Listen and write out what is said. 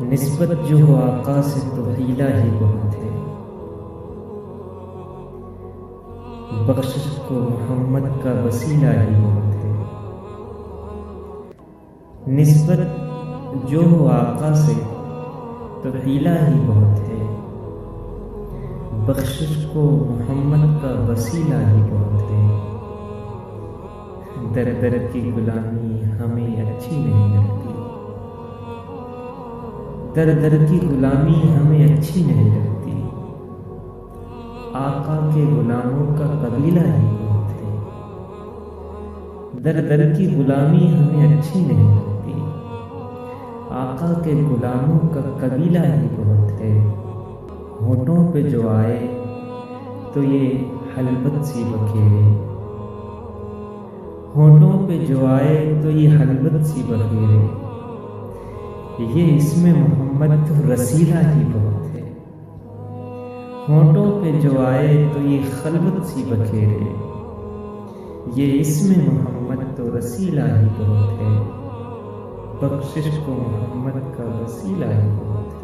نسبت جو ہو آقا سے تو حیلہ ہی بہت ہے، بخشش کو محمد کا وسیلہ ہی بہت ہے۔ نسبت جو ہو آقا سے تو حیلہ ہی بہت ہے، بخشش کو محمد کا وسیلہ ہی بہت ہے۔ در در کی غلامی ہمیں اچھی نہیں لگتی، در در کی غلامی ہمیں اچھی نہیں لگتی، آقا کے غلاموں کا قبیلہ ہی بہت ہے۔ در در کی غلامی ہمیں اچھی نہیں لگتی، آقا کے غلاموں کا قبیلہ ہی بہت ہے۔ ہونٹوں پہ جو آئے تو یہ حلبت سی بکھیرے، ہونٹوں پہ جو آئے تو یہ حلبت سی بکھیرے، یہ اسم محمد تو رسیلہ ہی بہت ہے۔ ہونٹوں پہ جو آئے تو یہ خلوت سی بکھیرے، یہ اسم محمد تو رسیلہ ہی بہت ہے، بخشش کو محمد کا وسیلہ ہی بہت ہے۔